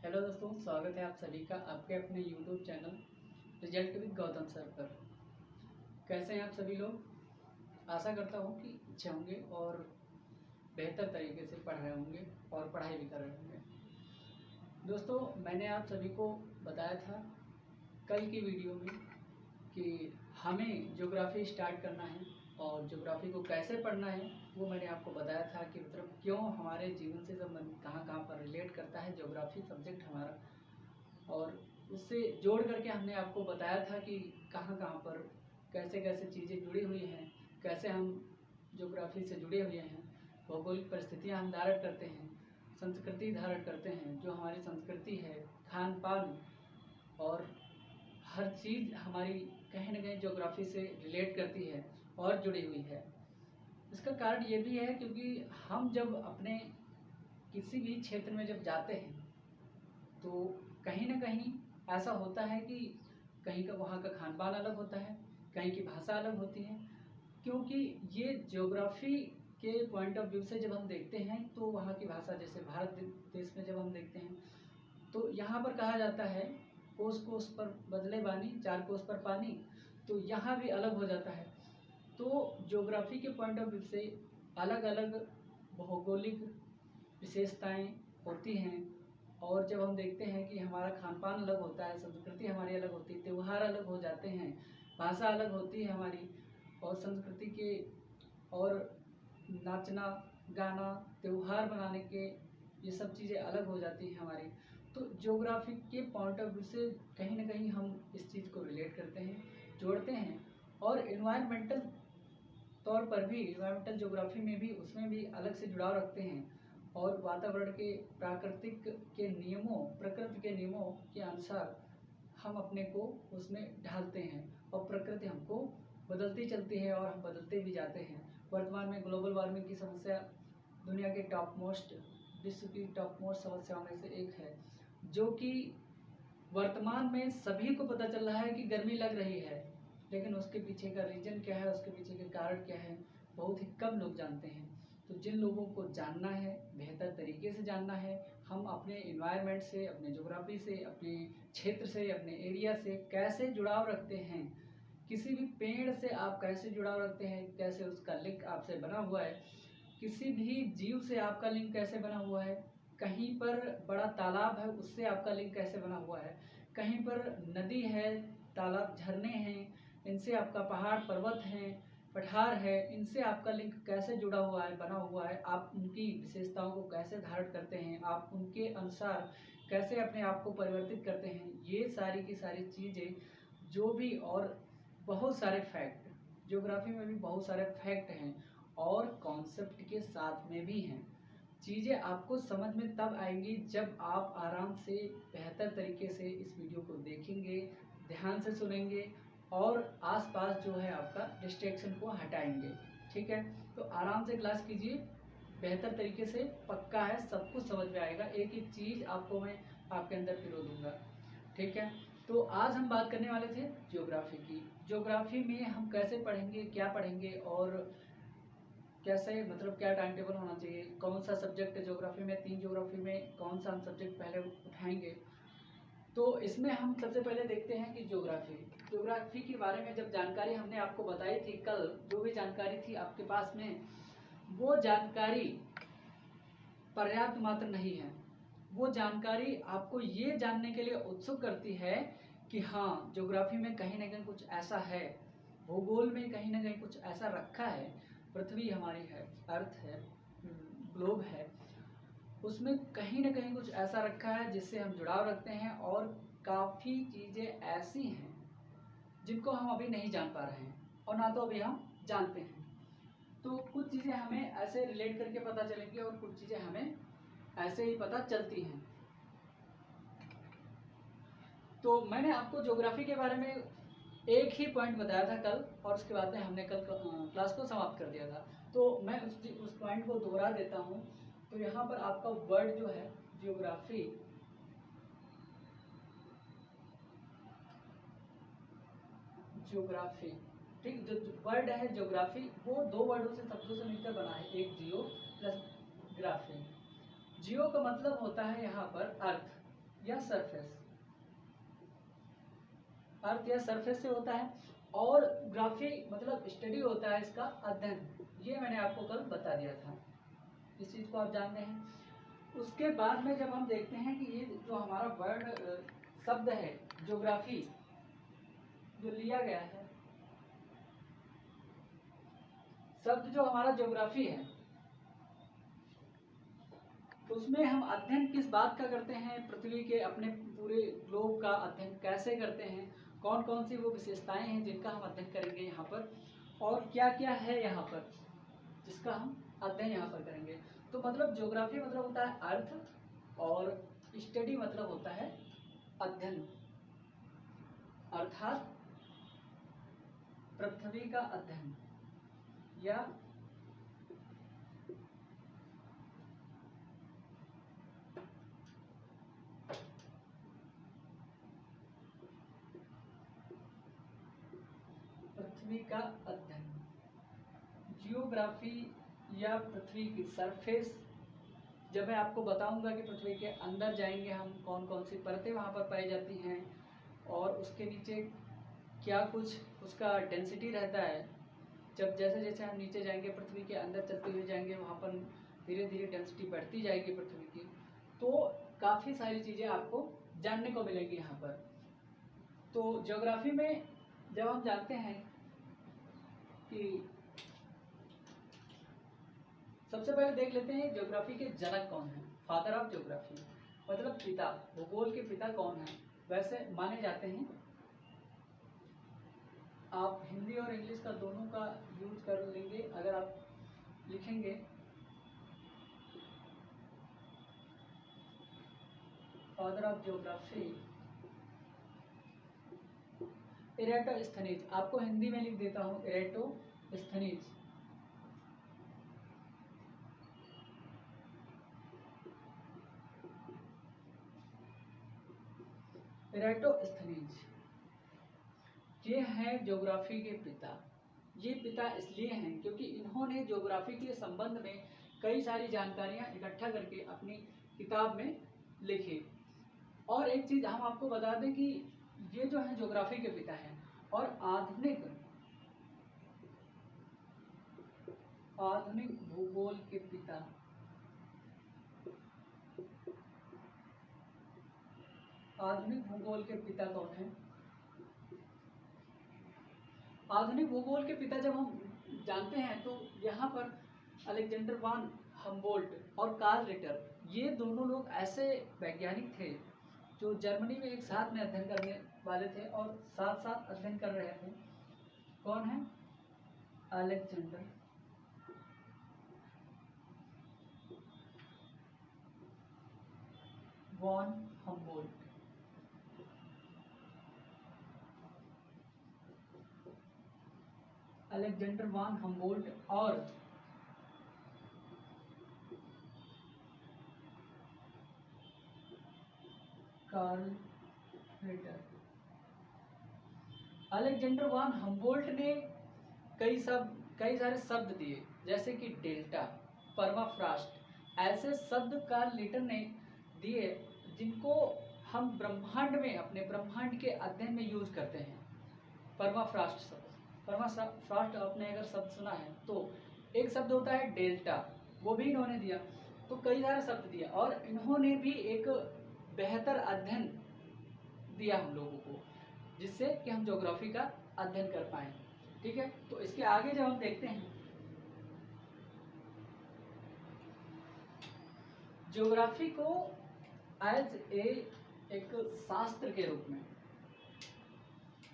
Hello दोस्तों, स्वागत है आप सभी का आपके अपने YouTube channel result with Gautam sir पर। कैसे हैं आप सभी लोग? आशा करता हूं कि अच्छे होंगे और बेहतर तरीके से पढ़ रहे होंगे और पढ़ाई भी कर रहे होंगे। दोस्तों, मैंने आप सभी को बताया था कल की वीडियो में कि हमें ज्योग्राफी स्टार्ट करना है और ज्योग्राफी को कैसे पढ़ना है वो मैंने आपको बताया था कि मतलब क्यों हमारे जीवन से संबंधित कहाँ कहाँ पर रिलेट करता है ज्योग्राफी सब्जेक्ट हमारा, और उससे जोड़ करके हमने आपको बताया था कि कहाँ कहाँ पर कैसे कैसे चीज़ें जुड़ी हुई हैं, कैसे हम ज्योग्राफी से जुड़े हुए हैं, भौगोलिक परिस्थितियाँ हम धारण करते हैं, संस्कृति धारण करते हैं, जो हमारी संस्कृति है, खान पान और हर चीज़ हमारी कहीं ना कहीं ज्योग्राफी से रिलेट करती है और जुड़ी हुई है। इसका कारण ये भी है क्योंकि हम जब अपने किसी भी क्षेत्र में जब जाते हैं तो कहीं ना कहीं ऐसा होता है कि कहीं का वहाँ का खान पान अलग होता है, कहीं की भाषा अलग होती है, क्योंकि ये ज्योग्राफी के पॉइंट ऑफ व्यू से जब हम देखते हैं तो वहाँ की भाषा, जैसे भारत देश में जब हम देखते हैं तो यहाँ पर कहा जाता है कोस कोस पर बदले बानी, चार कोस पर पानी, तो यहाँ भी अलग हो जाता है। तो ज्योग्राफी के पॉइंट ऑफ व्यू से अलग अलग भौगोलिक विशेषताएं होती हैं, और जब हम देखते हैं कि हमारा खान पान अलग होता है, संस्कृति हमारी अलग होती है, त्यौहार अलग हो जाते हैं, भाषा अलग होती है हमारी, और संस्कृति के और नाचना गाना त्यौहार बनाने के ये सब चीज़ें अलग हो जाती हैं हमारी। तो ज्योग्राफी के पॉइंट ऑफ व्यू से कहीं ना कहीं हम इस चीज़ को रिलेट करते हैं, जोड़ते हैं, और इन्वायरमेंटल तौर पर भी, इन्वायरमेंटल ज्योग्राफी में भी, उसमें भी अलग से जुड़ाव रखते हैं, और वातावरण के प्राकृतिक के नियमों, प्रकृति के नियमों के अनुसार हम अपने को उसमें ढालते हैं, और प्रकृति हमको बदलती चलती है और हम बदलते भी जाते हैं। वर्तमान में ग्लोबल वार्मिंग की समस्या दुनिया के टॉप मोस्ट, विश्व की टॉप मोस्ट समस्याओं में से एक है, जो कि वर्तमान में सभी को पता चल रहा है कि गर्मी लग रही है, लेकिन उसके पीछे का रीजन क्या है, उसके पीछे के कारण क्या है, बहुत ही कम लोग जानते हैं। तो जिन लोगों को जानना है, बेहतर तरीके से जानना है, हम अपने इन्वायरमेंट से, अपने ज्योग्राफी से, अपने क्षेत्र से, अपने एरिया से कैसे जुड़ाव रखते हैं, किसी भी पेड़ से आप कैसे जुड़ाव रखते हैं, कैसे उसका लिंक आपसे बना हुआ है, किसी भी जीव से आपका लिंक कैसे बना हुआ है, कहीं पर बड़ा तालाब है उससे आपका लिंक कैसे बना हुआ है, कहीं पर नदी है, तालाब, झरने हैं, इनसे आपका पहाड़ पर्वत हैं, पठार है, इनसे आपका लिंक कैसे जुड़ा हुआ है, बना हुआ है, आप उनकी विशेषताओं को कैसे धारण करते हैं, आप उनके अनुसार कैसे अपने आप को परिवर्तित करते हैं, ये सारी की सारी चीज़ें जो भी, और बहुत सारे फैक्ट, ज्योग्राफी में भी बहुत सारे फैक्ट हैं और कॉन्सेप्ट के साथ में भी हैं। चीज़ें आपको समझ में तब आएंगी जब आप आराम से, बेहतर तरीके से इस वीडियो को देखेंगे, ध्यान से सुनेंगे और आसपास जो है आपका डिस्ट्रैक्शन को हटाएंगे। ठीक है, तो आराम से क्लास कीजिए, बेहतर तरीके से, पक्का है सब कुछ समझ में आएगा। एक एक चीज़ आपको मैं आपके अंदर पिरो दूंगा। ठीक है, तो आज हम बात करने वाले थे ज्योग्राफी की। ज्योग्राफी में हम कैसे पढ़ेंगे, क्या पढ़ेंगे, और कैसे, मतलब क्या टाइम टेबल होना चाहिए, कौन सा सब्जेक्ट ज्योग्राफी में, 3 ज्योग्राफी में कौन सा हम सब्जेक्ट पहले उठाएंगे। तो इसमें हम सबसे पहले देखते हैं कि ज्योग्राफी के बारे में जब जानकारी हमने आपको बताई थी कल, जो भी जानकारी थी आपके पास में, वो जानकारी पर्याप्त मात्र नहीं है। वो जानकारी आपको ये जानने के लिए उत्सुक करती है कि हाँ, ज्योग्राफी में कहीं ना कहीं कुछ ऐसा है, भूगोल में कहीं ना कहीं कुछ ऐसा रखा है, पृथ्वी हमारी है, अर्थ है, ग्लोब है, उसमें कहीं ना कहीं कुछ ऐसा रखा है जिससे हम जुड़ाव रखते हैं, और काफ़ी चीज़ें ऐसी हैं जिनको हम अभी नहीं जान पा रहे हैं और ना तो अभी हम जानते हैं। तो कुछ चीज़ें हमें ऐसे रिलेट करके पता चलेंगी और कुछ चीज़ें हमें ऐसे ही पता चलती हैं। तो मैंने आपको ज्योग्राफी के बारे में एक ही पॉइंट बताया था कल, और उसके बाद में हमने कल क्लास को समाप्त कर दिया था। तो मैं उस पॉइंट को दोहरा देता हूँ। तो यहाँ पर आपका वर्ड जो है ज्योग्राफी, ज्योग्राफी, ठीक, जो वर्ड है ज्योग्राफी वो 2 वर्डों से, शब्दों से मिलकर बना है, एक जियो प्लस ग्राफी। जियो का मतलब होता है यहाँ पर अर्थ, या सरफेस, अर्थ या सरफेस से होता है, और ग्राफी मतलब स्टडी होता है इसका अध्ययन। ये मैंने आपको कल बता दिया था, इस चीज को आप जानते हैं। उसके बाद में जब हम देखते हैं कि ये जो हमारा वर्ड शब्द है ज्योग्राफी जो लिया गया है, शब्द जो हमारा ज्योग्राफी है, उसमें हम अध्ययन किस बात का करते हैं, पृथ्वी के अपने पूरे ग्लोब का अध्ययन कैसे करते हैं, कौन कौन सी वो विशेषताएं हैं जिनका हम अध्ययन करेंगे यहाँ पर, और क्या क्या है यहाँ पर जिसका हम अध्ययन यहाँ पर करेंगे। तो मतलब ज्योग्राफी मतलब होता है अर्थ, और स्टडी मतलब होता है अध्ययन, अर्थात पृथ्वी का अध्ययन या पृथ्वी का अध्ययन। जियोग्राफी या पृथ्वी की सरफेस, जब मैं आपको बताऊंगा कि पृथ्वी के अंदर जाएंगे हम, कौन कौन सी परतें वहाँ पर पाई जाती हैं, और उसके नीचे क्या कुछ उसका डेंसिटी रहता है। जब जैसे जैसे हम नीचे जाएंगे, पृथ्वी के अंदर चलते हुए जाएंगे, वहाँ पर धीरे धीरे डेंसिटी बढ़ती जाएगी पृथ्वी की। तो काफ़ी सारी चीज़ें आपको जानने को मिलेंगी यहाँ पर। तो ज्योग्राफी में जब हम जानते हैं कि सबसे पहले देख लेते हैं ज्योग्राफी के जनक कौन है, फादर ऑफ ज्योग्राफी मतलब पिता, भूगोल के पिता कौन है। वैसे माने जाते हैं, आप हिंदी और इंग्लिश का दोनों का यूज कर लेंगे। अगर आप लिखेंगे फादर ऑफ ज्योग्राफी इरेटोस्थनीज, आपको हिंदी में लिख देता हूँ इरेटोस्थनीज। इरेटोस्थनीज ये हैं ज्योग्राफी के पिता। ये पिता इसलिए हैं क्योंकि इन्होंने ज्योग्राफी के संबंध में कई सारी जानकारियां इकट्ठा करके अपनी किताब में लिखी। और एक चीज हम आपको बता दें कि ये जो है ज्योग्राफी के पिता हैं, और आधुनिक भूगोल के पिता। आधुनिक भूगोल के पिता कौन है? आधुनिक भूगोल के पिता जब हम जानते हैं तो यहाँ पर अलेक्जेंडर वान हम्बोल्ट और कार्ल रिटर, ये दोनों लोग ऐसे वैज्ञानिक थे जो जर्मनी में एक साथ में अध्ययन करने वाले थे और साथ साथ अध्ययन कर रहे थे। कौन है? Alexander von Humboldt. Alexander von Humboldt और Carl Ritter. Alexander von Humboldt ने कई सारे शब्द दिए, जैसे कि डेल्टा, परमाफ्रॉस्ट, ऐसे शब्द कार्ल रिटर ने दिए जिनको हम ब्रह्मांड में, अपने ब्रह्मांड के अध्ययन में यूज करते हैं। परमाफ्रॉस्ट शब्द, परमाफ्रॉस्ट आपने अगर शब्द सुना है तो एक शब्द होता है डेल्टा, वो भी इन्होंने दिया। तो कई सारे शब्द दिया और इन्होंने भी एक बेहतर अध्ययन दिया हम लोगों को, जिससे कि हम ज्योग्राफी का अध्ययन कर पाए। ठीक है, तो इसके आगे जब हम देखते हैं ज्योग्राफी को एज एक शास्त्र के रूप में,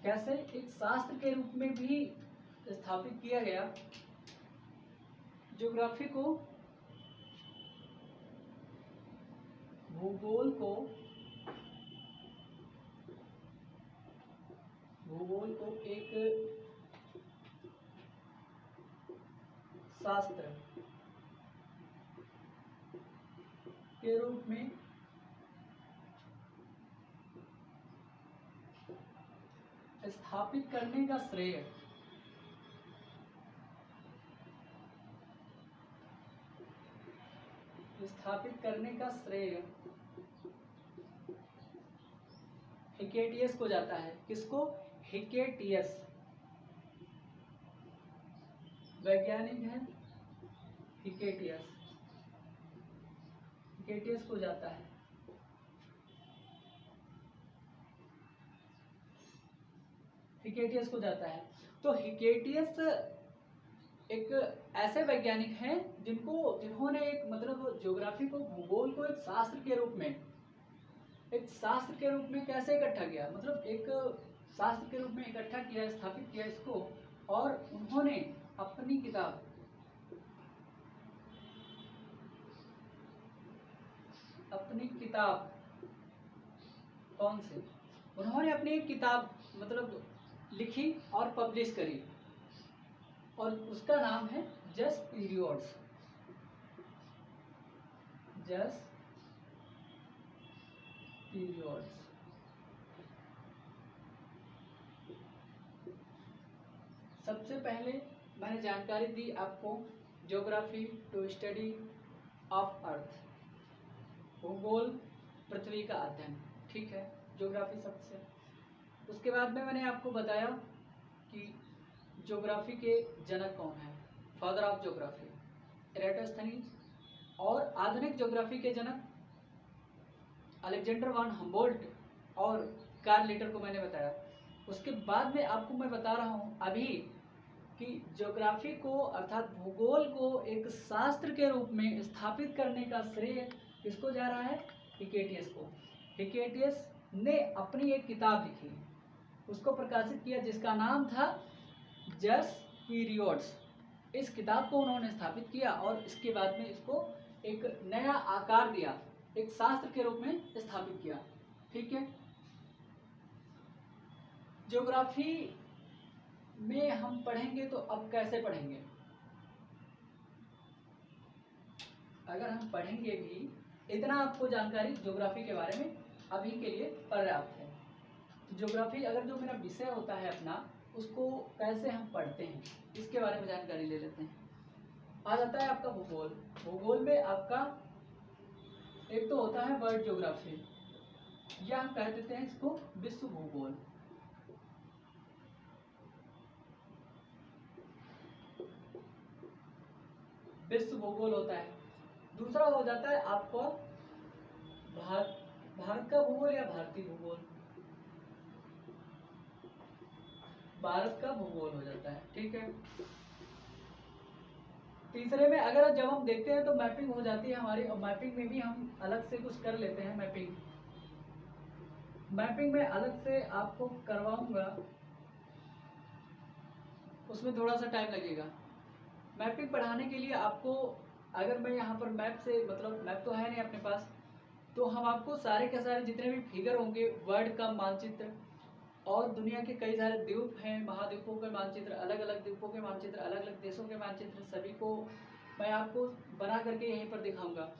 कैसे एक शास्त्र के रूप में भी स्थापित किया गया। ज्योग्राफी को, भूगोल को एक शास्त्र के रूप में स्थापित करने का श्रेय हिकेटियस को जाता है। किसको? हिकेटियस, वैज्ञानिक है हिकेटियस, हिकेटियस को जाता है। हिकेटियस को जाता है। तो हिकेटियस एक ऐसे वैज्ञानिक हैं जिन्होंने एक मतलब ज्योग्राफी को, भूगोल को एक शास्त्र के रूप में, कैसे इकट्ठा किया, मतलब एक शास्त्र के रूप में इकट्ठा किया, स्थापित किया इसको। और उन्होंने अपनी किताब कौन सी, उन्होंने अपनी एक किताब मतलब लिखी और पब्लिश करी, और उसका नाम है जस्ट पीरियड्स। सबसे पहले मैंने जानकारी दी आपको geography to study of earth, भूगोल पृथ्वी का अध्ययन, ठीक है, ज्योग्राफी सबसे। उसके बाद में मैंने आपको बताया कि ज्योग्राफी के जनक कौन है, फादर ऑफ ज्योग्राफी एराटोस्थेनीज, और आधुनिक ज्योग्राफी के जनक अलेक्जेंडर वन हम्बोल्ट और कार्ल लिटर को मैंने बताया। उसके बाद में आपको मैं बता रहा हूँ अभी कि ज्योग्राफी को अर्थात भूगोल को एक शास्त्र के रूप में स्थापित करने का श्रेय किसको जा रहा है? हिकेटियस को। हिकेटियस ने अपनी एक किताब लिखी, उसको प्रकाशित किया, जिसका नाम था जस्ट पीरियड्स। इस किताब को उन्होंने स्थापित किया और इसके बाद में इसको एक नया आकार दिया, एक शास्त्र के रूप में स्थापित किया, ठीक है। ज्योग्राफी में हम पढ़ेंगे तो अब कैसे पढ़ेंगे? अगर हम पढ़ेंगे भी, इतना आपको जानकारी ज्योग्राफी के बारे में अभी के लिए पर्याप्त है। ज्योग्राफी अगर जो मेरा विषय होता है अपना, उसको कैसे हम पढ़ते हैं इसके बारे में जानकारी ले लेते हैं। आ जाता है आपका भूगोल। भूगोल में आपका एक तो होता है वर्ल्ड ज्योग्राफी, या हम कह देते हैं इसको विश्व भूगोल। विश्व भूगोल होता है। दूसरा हो जाता है आपका भारत का भूगोल या भारतीय भूगोल, भारत का भूगोल हो जाता है, ठीक है। तीसरे में अगर जब हम देखते हैं तो मैपिंग हो जाती है हमारी, और मैपिंग में भी हम अलग से कुछ कर लेते हैं। मैपिंग में अलग से आपको करवाऊंगा, उसमें थोड़ा सा टाइम लगेगा। मैपिंग पढ़ाने के लिए आपको, अगर मैं यहाँ पर मैप से, मतलब मैप तो है नहीं अपने पास, तो हम आपको सारे के सारे जितने भी फिगर होंगे, वर्ल्ड का मानचित्र और दुनिया के कई सारे द्वीप हैं, महाद्वीपों के मानचित्र, अलग अलग द्वीपों के मानचित्र, अलग अलग देशों के मानचित्र, सभी को मैं आपको बना करके यहीं पर दिखाऊंगा।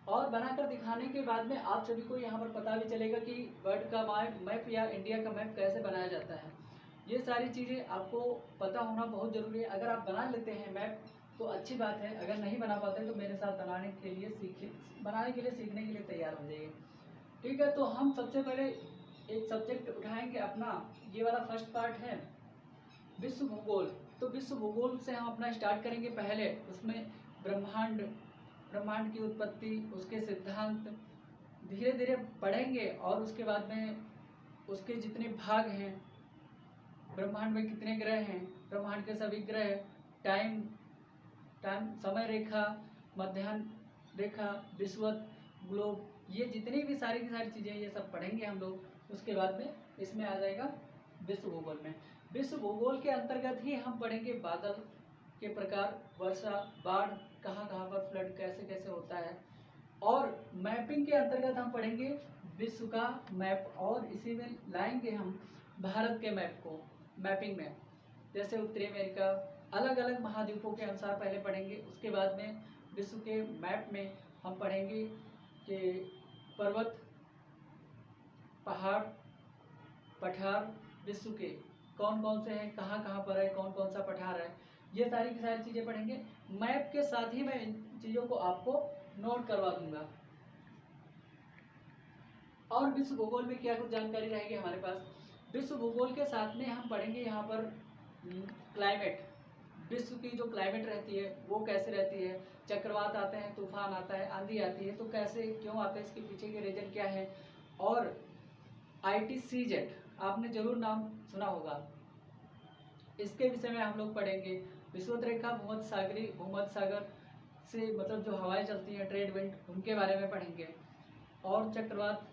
और बनाकर दिखाने के बाद में आप सभी को यहाँ पर पता भी चलेगा कि वर्ल्ड का मैप या इंडिया का मैप कैसे बनाया जाता है। ये सारी चीज़ें आपको पता होना बहुत ज़रूरी है। अगर आप बना लेते हैं मैप तो अच्छी बात है, अगर नहीं बना पाते तो मेरे साथ बनाने के लिए सीखने के लिए तैयार हो जाइए, ठीक है। तो हम सबसे पहले एक सब्जेक्ट उठाएंगे अपना, ये वाला फर्स्ट पार्ट है विश्व भूगोल। तो विश्व भूगोल से हम अपना स्टार्ट करेंगे। पहले उसमें ब्रह्मांड की उत्पत्ति, उसके सिद्धांत धीरे धीरे पढ़ेंगे, और उसके बाद में उसके जितने भाग हैं, ब्रह्मांड में कितने ग्रह हैं, ब्रह्मांड के सभी ग्रह, टाइम समय रेखा, मध्याह्न रेखा, विषुवत, ग्लोब, ये जितनी भी सारी की सारी चीज़ें ये सब पढ़ेंगे हम लोग। उसके बाद में इसमें आ जाएगा विश्व भूगोल में। विश्व भूगोल के अंतर्गत ही हम पढ़ेंगे बादल के प्रकार, वर्षा, बाढ़, कहाँ कहाँ पर फ्लड कैसे कैसे होता है। और मैपिंग के अंतर्गत हम पढ़ेंगे विश्व का मैप, और इसी में लाएंगे हम भारत के मैप को मैपिंग में। जैसे उत्तरी अमेरिका, अलग अलग महाद्वीपों के अनुसार पहले पढ़ेंगे। उसके बाद में विश्व के मैप में हम पढ़ेंगे कि पर्वत, पहाड़, पठार विश्व के कौन कौन से हैं, कहाँ कहाँ पर है, कौन कौन सा पठार है, ये सारी की सारी चीज़ें पढ़ेंगे। मैप के साथ ही मैं इन चीज़ों को आपको नोट करवा दूंगा। और विश्व भूगोल में क्या कुछ जानकारी रहेगी हमारे पास। विश्व भूगोल के साथ में हम पढ़ेंगे यहाँ पर क्लाइमेट, विश्व की जो क्लाइमेट रहती है वो कैसे रहती है, चक्रवात आते हैं, तूफान आता है, आंधी आती है, तो कैसे क्यों आते हैं, इसके पीछे के रीजन क्या है। और ITCZ आपने जरूर नाम सुना होगा, इसके विषय में हम लोग पढ़ेंगे। विषुवत रेखा, भूमध्य सागर से मतलब जो हवाएं चलती हैं, ट्रेड विंड, उनके बारे में पढ़ेंगे। और चक्रवात,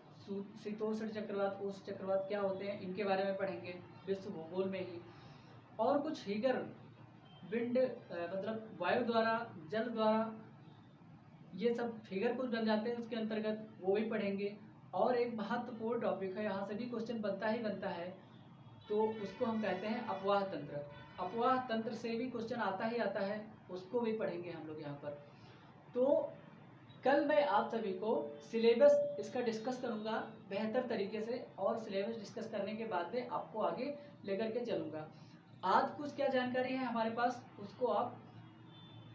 शीतोष्ण चक्रवात, उष्ण चक्रवात क्या होते हैं, इनके बारे में पढ़ेंगे विश्व भूगोल में ही। और कुछ फिगर, विंड मतलब वायु द्वारा, जल द्वारा, ये सब फिगर कुछ बन जाते हैं उसके अंतर्गत, वो भी पढ़ेंगे। और एक महत्वपूर्ण टॉपिक है, यहाँ से भी क्वेश्चन बनता ही बनता है, तो उसको हम कहते हैं अपवाह तंत्र। अपवाह तंत्र से भी क्वेश्चन आता ही आता है, उसको भी पढ़ेंगे हम लोग यहाँ पर। तो कल मैं आप सभी को सिलेबस इसका डिस्कस करूँगा बेहतर तरीके से, और सिलेबस डिस्कस करने के बाद में आपको आगे लेकर के चलूँगा। आज कुछ क्या जानकारी है हमारे पास, उसको आप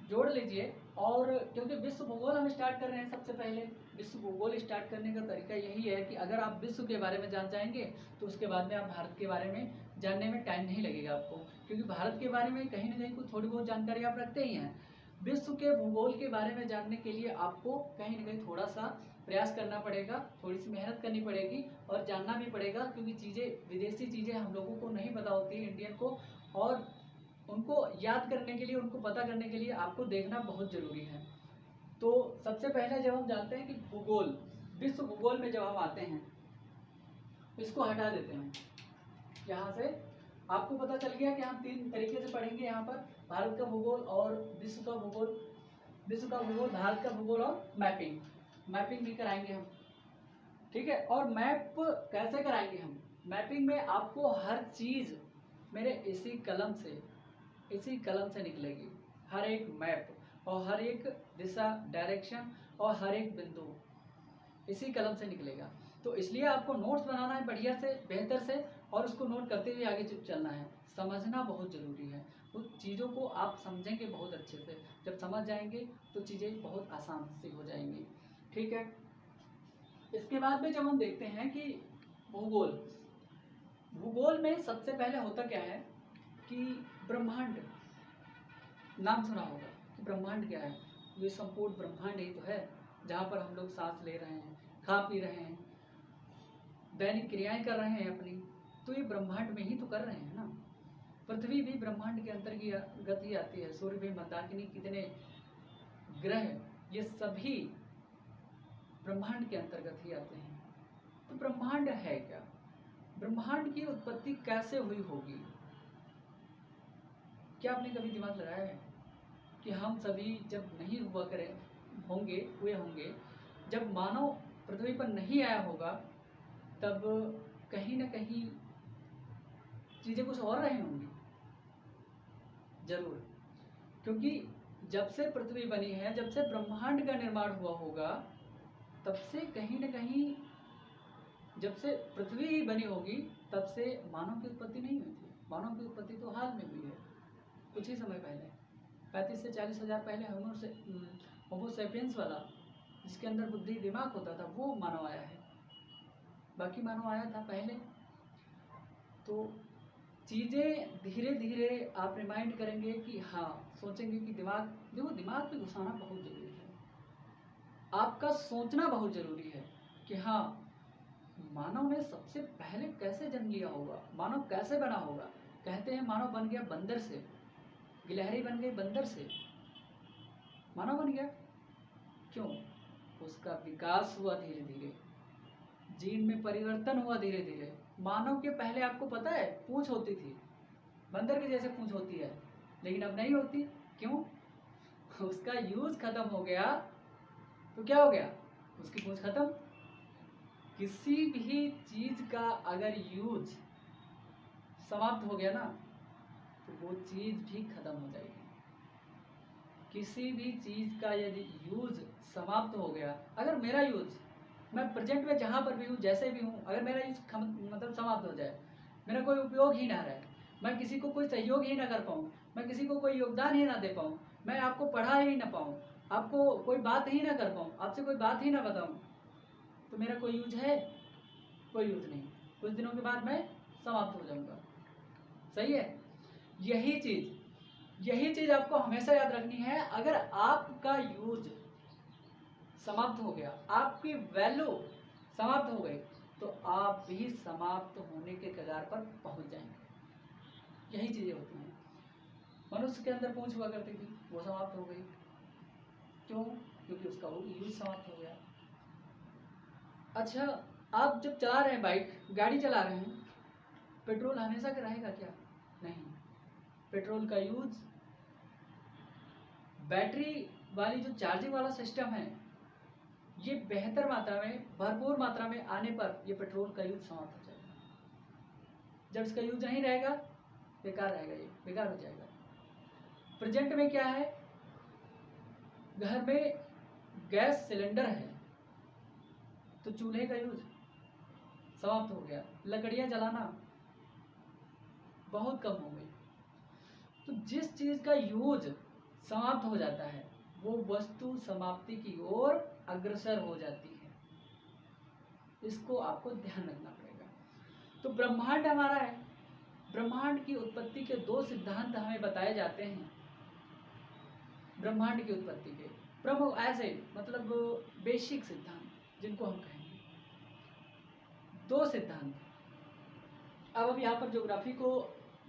जोड़ लीजिए। और क्योंकि विश्व भूगोल हम स्टार्ट कर रहे हैं, सबसे पहले विश्व भूगोल स्टार्ट करने का तरीका यही है कि अगर आप विश्व के बारे में जान जाएंगे तो उसके बाद में आप भारत के बारे में जानने में टाइम नहीं लगेगा आपको, क्योंकि भारत के बारे में कहीं ना कहीं कुछ थोड़ी बहुत जानकारी आप रखते ही हैं। विश्व के भूगोल के बारे में जानने के लिए आपको कहीं ना कहीं थोड़ा सा प्रयास करना पड़ेगा, थोड़ी सी मेहनत करनी पड़ेगी और जानना भी पड़ेगा, क्योंकि चीज़ें, विदेशी चीज़ें हम लोगों को नहीं पता होती है इंडियन को, और उनको याद करने के लिए, उनको पता करने के लिए आपको देखना बहुत ज़रूरी है। तो सबसे पहले जब हम जानते हैं कि भूगोल, विश्व भूगोल में जब हम आते हैं, इसको हटा देते हैं यहाँ से। आपको पता चल गया कि हम 3 तरीके से पढ़ेंगे यहाँ पर, भारत का भूगोल और विश्व का भूगोल, विश्व का भूगोल, भारत का भूगोल और मैपिंग, मैपिंग भी कराएंगे हम, ठीक है। और मैप कैसे कराएंगे हम, मैपिंग में आपको हर चीज़ मेरे इसी कलम से निकलेगी, हर एक मैप और हर एक दिशा, डायरेक्शन और हर एक बिंदु इसी कलम से निकलेगा। तो इसलिए आपको नोट्स बनाना है बढ़िया से, बेहतर से, और उसको नोट करते हुए आगे चलना है। समझना बहुत ज़रूरी है, उस चीज़ों को आप समझेंगे बहुत अच्छे से, जब समझ जाएंगे तो चीज़ें बहुत आसान सी हो जाएंगी, ठीक है। इसके बाद में जब हम देखते हैं कि भूगोल, भूगोल में सबसे पहले होता क्या है कि ब्रह्मांड, नाम सुना होगा कि ब्रह्मांड क्या है, ये संपूर्ण ब्रह्मांड ही तो है, जहाँ पर हम लोग सांस ले रहे हैं, खा पी रहे हैं, दैनिक क्रियाएं कर रहे हैं अपनी, तो ये ब्रह्मांड में ही तो कर रहे हैं ना। पृथ्वी भी ब्रह्मांड के अंतर्गत ही आती है, सूर्य भी, मंदाकिनी, कितने ग्रह, ये सभी ब्रह्मांड के अंतर्गत ही आते हैं। तो ब्रह्मांड है क्या, ब्रह्मांड की उत्पत्ति कैसे हुई होगी, क्या आपने कभी दिमाग लगाया है कि हम सभी जब नहीं हुए होंगे, जब मानव पृथ्वी पर नहीं आया होगा, तब कहीं ना कहीं चीज़ें कुछ और रही होंगी जरूर, क्योंकि जब से पृथ्वी बनी है, जब से ब्रह्मांड का निर्माण हुआ होगा, तब से कहीं ना कहीं, जब से पृथ्वी ही बनी होगी, तब से मानव की उत्पत्ति नहीं हुई थी। मानव की उत्पत्ति तो हाल में हुई है, कुछ ही समय पहले, 35 से 40 हज़ार पहले होमो सेपियंस वाला, जिसके अंदर बुद्धि, दिमाग होता था, वो मानव आया है, बाकी मानव आया था पहले। तो चीज़ें धीरे धीरे आप रिमाइंड करेंगे कि हाँ, सोचेंगे कि दिमाग में घुसाना बहुत ज़रूरी है, आपका सोचना बहुत ज़रूरी है कि हाँ, मानव ने सबसे पहले कैसे जन्म लिया होगा, मानव कैसे बना होगा। कहते हैं मानव बन गया बंदर से, गिलहरी बन गई बंदर से, मानव बन गया, क्यों, उसका विकास हुआ धीरे धीरे, जीन में परिवर्तन हुआ धीरे धीरे। मानव के पहले आपको पता है पूंछ होती थी, बंदर के जैसे पूंछ होती है, लेकिन अब नहीं होती, क्यों, उसका यूज खत्म हो गया, तो क्या हो गया, उसकी पूंछ खत्म। किसी भी चीज का अगर यूज समाप्त हो गया ना, तो वो चीज भी खत्म हो जाएगी। किसी भी चीज का यदि यूज समाप्त हो गया, अगर मेरा यूज, मैं प्रेजेंट में जहाँ पर भी हूँ, जैसे भी हूँ, अगर मेरा यूज मतलब समाप्त हो जाए, मेरा कोई उपयोग ही ना रहे, मैं किसी को कोई सहयोग ही ना कर पाऊँ, मैं किसी को कोई योगदान ही ना दे पाऊँ, मैं आपको पढ़ा ही ना पाऊँ, आपको कोई बात ही ना कर पाऊँ, आपसे कोई बात ही ना बताऊँ, तो मेरा कोई यूज है, कोई यूज नहीं, कुछ दिनों के बाद मैं समाप्त हो जाऊंगा। सही है। यही चीज आपको हमेशा याद रखनी है। अगर आपका यूज समाप्त हो गया, आपकी वैल्यू समाप्त हो गई, तो आप भी समाप्त होने के कगार पर पहुंच जाएंगे। यही चीजें होती हैं। मनुष्य के अंदर पूंछ हुआ करती थी, वो समाप्त हो गई। क्यों? क्योंकि उसका वो यूज समाप्त हो गया। अच्छा, आप जब चला रहे हैं बाइक, गाड़ी चला रहे हैं, पेट्रोल हमेशा का रहेगा क्या? नहीं। पेट्रोल का यूज, बैटरी वाली जो चार्जिंग वाला सिस्टम है, ये बेहतर मात्रा में, भरपूर मात्रा में आने पर ये पेट्रोल का यूज समाप्त हो जाएगा। जब इसका यूज नहीं रहेगा, बेकार रहेगा, ये बेकार हो जाएगा। प्रेजेंट में क्या है, घर में गैस सिलेंडर है, तो चूल्हे का यूज समाप्त हो गया, लकड़ियां जलाना बहुत कम हो गई। तो जिस चीज का यूज समाप्त हो जाता है, वो वस्तु समाप्ति की ओर अग्रसर हो जाती है। इसको आपको ध्यान रखना पड़ेगा। तो ब्रह्मांड हमारा है, ब्रह्मांड की उत्पत्ति के 2 सिद्धांत हमें बताए जाते हैं। ब्रह्मांड की उत्पत्ति के प्रमुख, ऐसे मतलब बेसिक सिद्धांत जिनको हम कहेंगे, 2 सिद्धांत। अब हम यहाँ पर ज्योग्राफी को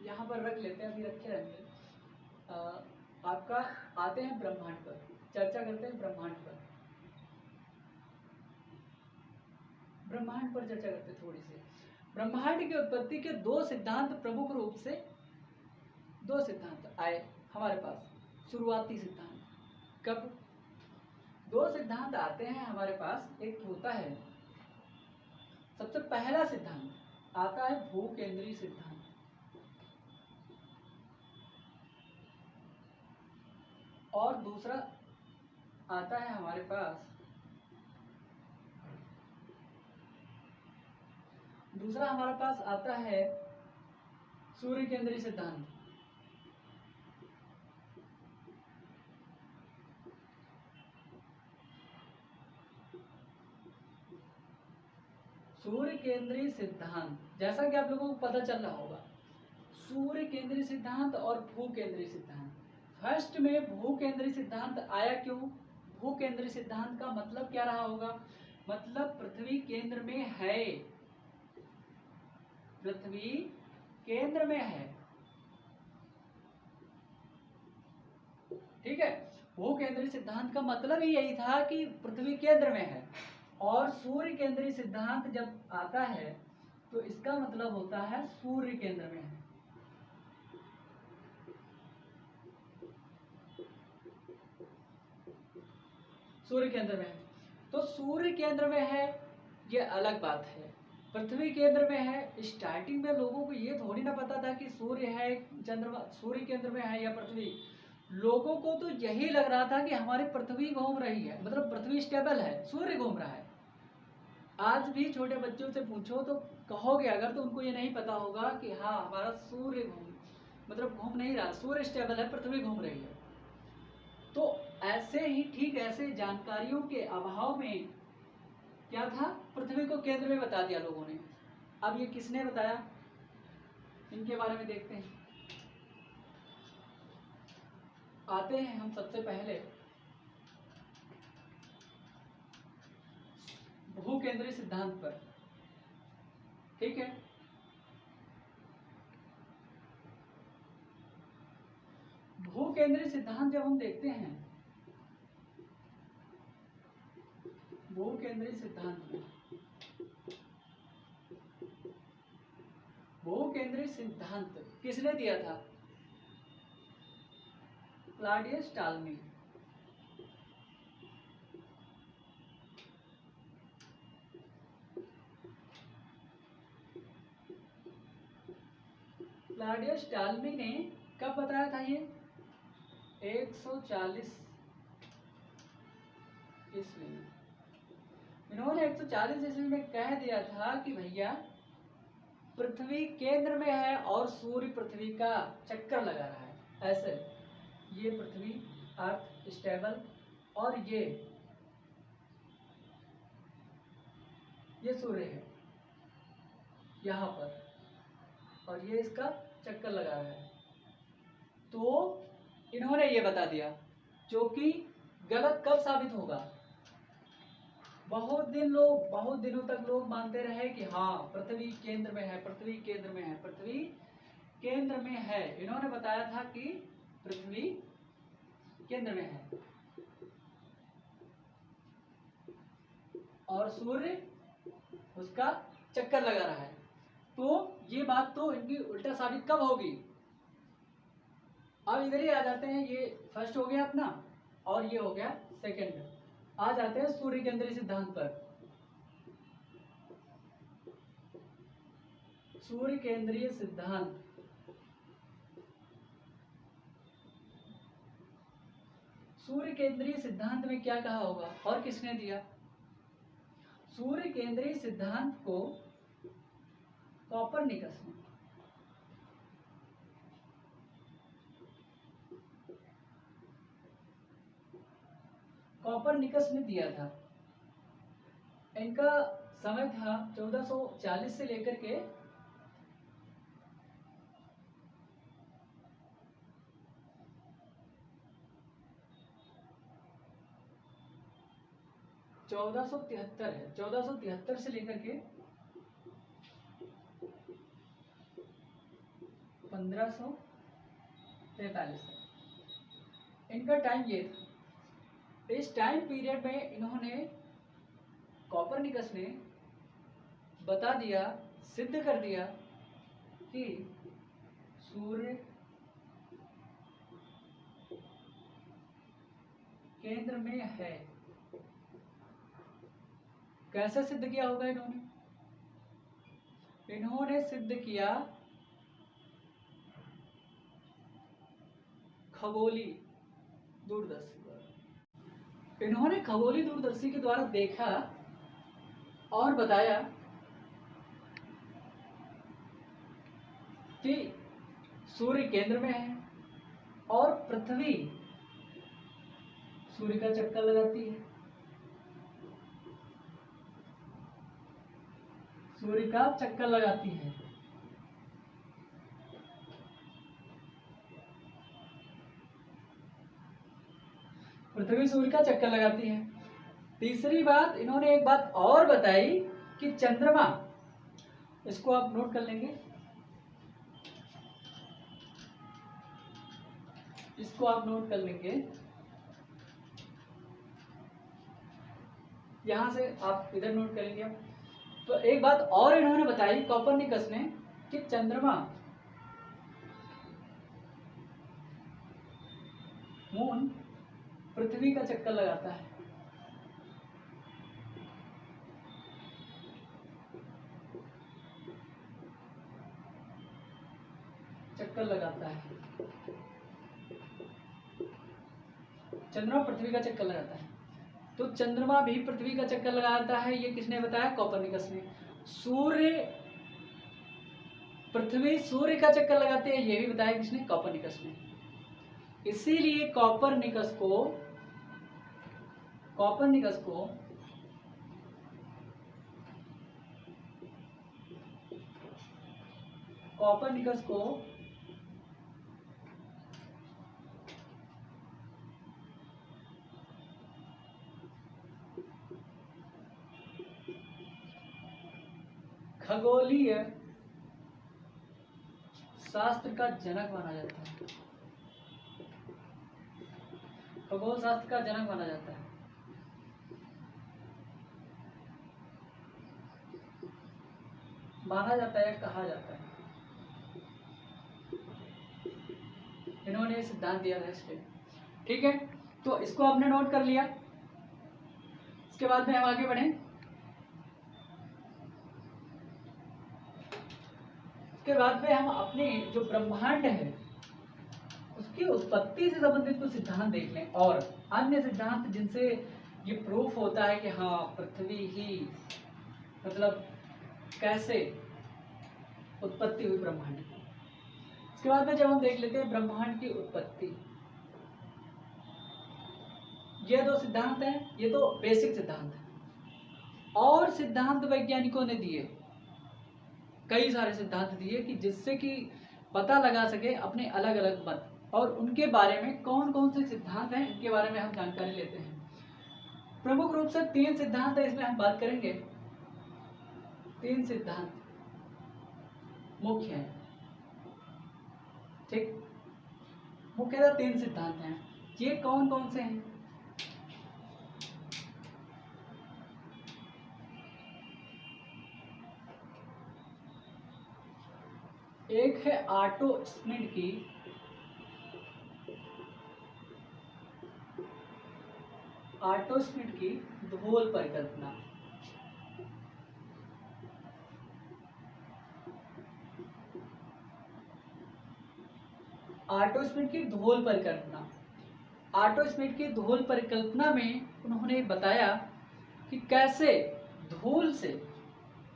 यहाँ पर रख लेते हैं, अभी रखे रहेंगे। आपका आते हैं ब्रह्मांड पर, चर्चा करते हैं ब्रह्मांड पर। ब्रह्मांड पर चर्चा करते हैं थोड़ी सी। ब्रह्मांड की उत्पत्ति के 2 सिद्धांत, प्रमुख रूप से 2 सिद्धांत आए हमारे पास। शुरुआती सिद्धांत कब? 2 सिद्धांत आते हैं हमारे पास। एक होता है, सबसे पहला सिद्धांत आता है भूकेंद्रीय सिद्धांत, और दूसरा आता है हमारे पास, दूसरा हमारे पास आता है सूर्य केंद्रीय सिद्धांत। सूर्य केंद्रीय सिद्धांत, जैसा कि आप लोगों को पता चल रहा होगा, सूर्य केंद्रीय सिद्धांत और भू केंद्रीय सिद्धांत। फर्स्ट में भू केंद्रीय सिद्धांत आया। क्यों? भू केंद्रीय सिद्धांत का मतलब क्या रहा होगा? मतलब पृथ्वी केंद्र में है, पृथ्वी केंद्र में है। ठीक है। भू केंद्रीय सिद्धांत का मतलब ही यही था कि पृथ्वी केंद्र में है। और सूर्य केंद्रीय सिद्धांत जब आता है, तो इसका मतलब होता है सूर्य केंद्र में है। सूर्य केंद्र में है, तो सूर्य केंद्र में है, ये अलग बात है। पृथ्वी केंद्र में है, स्टार्टिंग में लोगों को ये थोड़ी ना पता था कि सूर्य है, चंद्रमा सूर्य केंद्र में है या पृथ्वी। लोगों को तो यही लग रहा था कि हमारी पृथ्वी घूम रही है, मतलब पृथ्वी स्टेबल है, सूर्य घूम रहा है। आज भी छोटे बच्चों से पूछो तो कहोगे अगर, तो उनको ये नहीं पता होगा कि हाँ, हमारा सूर्य मतलब घूम नहीं रहा, सूर्य स्टेबल है, पृथ्वी घूम रही है। तो ऐसे ही, ठीक ऐसे जानकारियों के अभाव में क्या था, पृथ्वी को केंद्र में बता दिया लोगों ने। अब ये किसने बताया, इनके बारे में देखते हैं। आते हैं हम सबसे पहले भू केंद्रीय सिद्धांत पर। ठीक है। भू केंद्रीय सिद्धांत जब हम देखते हैं, भू केंद्रीय सिद्धांत में, भू केंद्रीय सिद्धांत किसने दिया था? क्लॉडियस टालमी। क्लॉडियस टालमी ने कब बताया था ये? 140 ईस्वी में। इन्होंने 140 ईस्वी में कह दिया था कि भैया पृथ्वी केंद्र में है और सूर्य पृथ्वी का चक्कर लगा रहा है। ऐसे ये पृथ्वी, अर्थ स्टेबल, और ये सूर्य है। यहाँ पर और ये इसका चक्कर लगा रहा है। तो इन्होंने ये बता दिया, जो कि गलत कब साबित होगा? बहुत दिनों तक लोग मानते रहे कि हाँ पृथ्वी केंद्र में है, पृथ्वी केंद्र में है, पृथ्वी केंद्र में है। इन्होंने बताया था कि पृथ्वी केंद्र में है और सूर्य उसका चक्कर लगा रहा है। तो ये बात तो इनकी उल्टा साबित कब होगी? अब इधर ही आ जाते हैं, ये फर्स्ट हो गया अपना और ये हो गया सेकंड। आ जाते हैं सूर्य केंद्रीय सिद्धांत पर। सूर्य केंद्रीय सिद्धांत, सूर्य केंद्रीय सिद्धांत में क्या कहा होगा और किसने दिया? सूर्य केंद्रीय सिद्धांत को कोपरनिकस ने, कोपरनिकस ने दिया था। इनका समय था 1440 से लेकर के 1473 है। 1473 से लेकर के 1543 तक इनका टाइम ये था। इस टाइम पीरियड में इन्होंने, कोपरनिकस ने बता दिया, सिद्ध कर दिया कि सूर्य केंद्र में है। कैसे सिद्ध किया होगा इन्होंने? इन्होंने सिद्ध किया खगोली दूरदर्शी द्वारा। इन्होंने खगोली दूरदर्शी के द्वारा देखा और बताया कि सूर्य केंद्र में है और पृथ्वी सूर्य का चक्कर लगाती है। सूर्य का चक्कर लगाती है। पृथ्वी सूर्य का चक्कर लगाती है। तीसरी बात, इन्होंने एक बात और बताई कि चंद्रमा, इसको आप नोट कर लेंगे, इसको आप नोट कर लेंगे, यहां से आप इधर नोट करेंगे। तो एक बात और इन्होंने बताई कोपरनिकस ने कि चंद्रमा, मून पृथ्वी का चक्कर लगाता है। चक्कर लगाता है, चंद्रमा पृथ्वी का चक्कर लगाता है। तो चंद्रमा भी पृथ्वी का चक्कर लगाता है, ये किसने बताया? कोपरनिकस ने। सूर्य, पृथ्वी सूर्य का चक्कर लगाते हैं, ये भी बताया किसने? कोपरनिकस ने। इसीलिए कोपरनिकस को खगोलीय शास्त्र का जनक माना जाता है। खगोल शास्त्र का जनक माना जाता है। माना जाता है, कहा जाता है। इन्होंने ये सिद्धांत दिया था इसलिए। ठीक है, तो इसको आपने नोट कर लिया। इसके बाद में हम आगे बढ़े। इसके बाद में हम अपने जो ब्रह्मांड है उसकी उत्पत्ति से संबंधित कुछ सिद्धांत देख लें और अन्य सिद्धांत जिनसे ये प्रूफ होता है कि हाँ पृथ्वी ही, मतलब कैसे उत्पत्ति हुई ब्रह्मांड की। इसके बाद में जब हम देख लेते हैं ब्रह्मांड की उत्पत्ति, ये दो सिद्धांत हैं, ये तो बेसिक सिद्धांत है। और सिद्धांत वैज्ञानिकों ने दिए, कई सारे सिद्धांत दिए कि जिससे कि पता लगा सके अपने अलग अलग मत, और उनके बारे में कौन कौन से सिद्धांत हैं इनके बारे में हम जानकारी लेते हैं। प्रमुख रूप से 3 सिद्धांत है, इसमें हम बात करेंगे। 3 सिद्धांत मुख्य हैं, ठीक। मुख्यतः 3 सिद्धांत हैं। ये कौन कौन से हैं? एक है ऑटो स्मिड की ध्रुवल परिकल्पना। ऑटो स्मिड की ध्रुवल परिकल्पना। ऑटो स्मिड की ध्रुवल परिकल्पना में उन्होंने बताया कि कैसे धूल से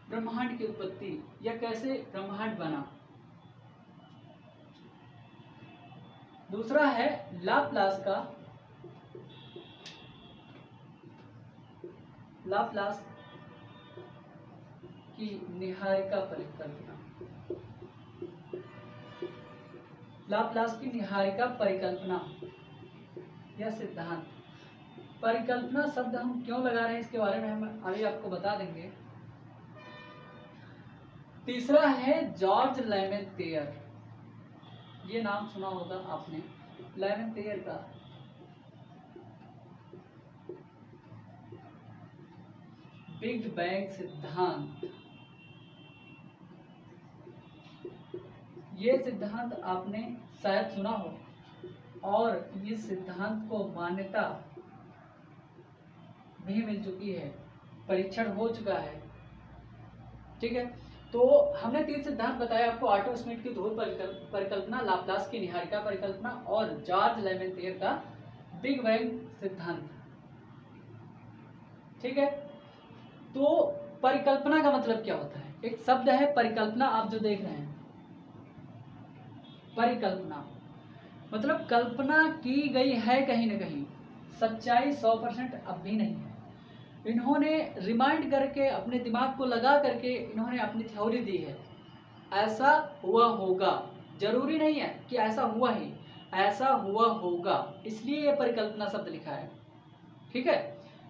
ब्रह्मांड की उत्पत्ति या कैसे ब्रह्मांड बना। दूसरा है लाप्लास की निहारिका परिकल्पना। लाप्लास की निहारिका परिकल्पना या सिद्धांत। परिकल्पना शब्द हम क्यों लगा रहे हैं इसके बारे में हम अभी आपको बता देंगे। तीसरा है जॉर्ज लेमेंतेयर। ये नाम सुना होगा आपने, लेमेंतेयर का बिग बैंग सिद्धांत। ये सिद्धांत आपने शायद सुना हो, और इस सिद्धांत को मान्यता भी मिल चुकी है, परीक्षण हो चुका है, ठीक है। तो हमने 3 सिद्धांत बताया आपको, ऑटो स्मिड की ध्रुवल परिकल्पना, लाप्लास की निहारिका परिकल्पना और जॉर्ज लेमेंतेयर का बिग बैंग सिद्धांत, ठीक है। तो परिकल्पना का मतलब क्या होता है? एक शब्द है परिकल्पना, आप जो देख रहे हैं, परिकल्पना मतलब कल्पना की गई है कहीं ना कहीं, सच्चाई 100% अब भी नहीं है। इन्होंने रिमाइंड करके, अपने दिमाग को लगा करके इन्होंने अपनी थ्योरी दी है, ऐसा हुआ होगा, जरूरी नहीं है कि ऐसा हुआ ही, ऐसा हुआ होगा, इसलिए ये परिकल्पना शब्द लिखा है, ठीक है।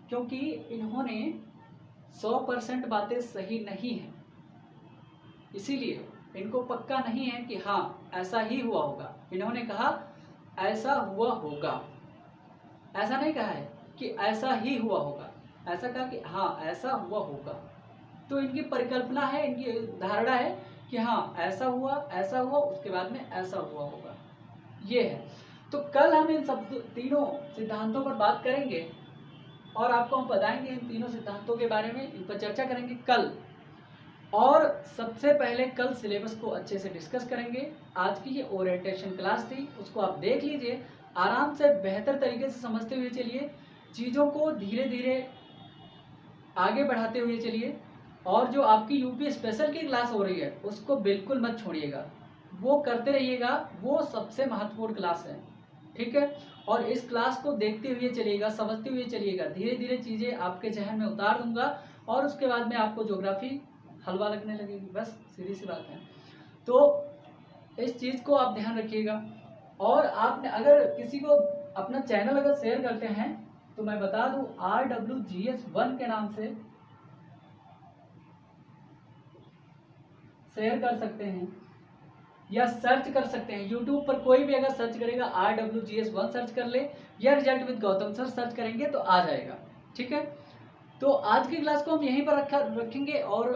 क्योंकि इन्होंने 100% बातें सही नहीं है, इसीलिए इनको पक्का नहीं है कि हाँ ऐसा ही हुआ होगा। इन्होंने कहा ऐसा हुआ होगा, ऐसा नहीं कहा है कि ऐसा ही हुआ होगा, ऐसा कहा कि हाँ ऐसा हुआ होगा। तो इनकी परिकल्पना है, इनकी धारणा है कि हाँ ऐसा हुआ, उसके बाद में ऐसा हुआ होगा, ये है। तो कल हम इन सब तीनों सिद्धांतों पर बात करेंगे और आपको हम बताएंगे इन तीनों सिद्धांतों के बारे में, इन पर चर्चा करेंगे कल। और सबसे पहले कल सिलेबस को अच्छे से डिस्कस करेंगे। आज की ये ओरिएंटेशन क्लास थी, उसको आप देख लीजिए, आराम से बेहतर तरीके से समझते हुए चलिए, चीज़ों को धीरे धीरे आगे बढ़ाते हुए चलिए। और जो आपकी यूपी स्पेशल की क्लास हो रही है उसको बिल्कुल मत छोड़िएगा, वो करते रहिएगा, वो सबसे महत्वपूर्ण क्लास है, ठीक है। और इस क्लास को देखते हुए चलिएगा, समझते हुए चलिएगा, धीरे धीरे चीज़ें आपके जहन में उतार दूंगा और उसके बाद में आपको ज्योग्राफी हलवा लगने लगेगी, बस सीधी सी बात है। तो इस चीज़ को आप ध्यान रखिएगा। और आपने अगर किसी को अपना चैनल अगर शेयर करते हैं तो मैं बता दूं, RWGS1 के नाम से शेयर कर सकते हैं या सर्च कर सकते हैं। यूट्यूब पर कोई भी अगर सर्च करेगा RWGS1 सर्च कर ले या result with Gautam sir search करेंगे तो आ जाएगा, ठीक है। तो आज की क्लास को हम यहीं पर रखेंगे और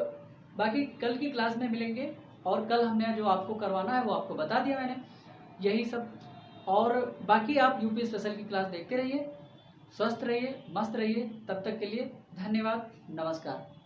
बाकी कल की क्लास में मिलेंगे। और कल हमने जो आपको करवाना है वो आपको बता दिया मैंने, यही सब। और बाकी आप यूपी स्पेशल की क्लास देखते रहिए, स्वस्थ रहिए, मस्त रहिए। तब तक के लिए धन्यवाद, नमस्कार।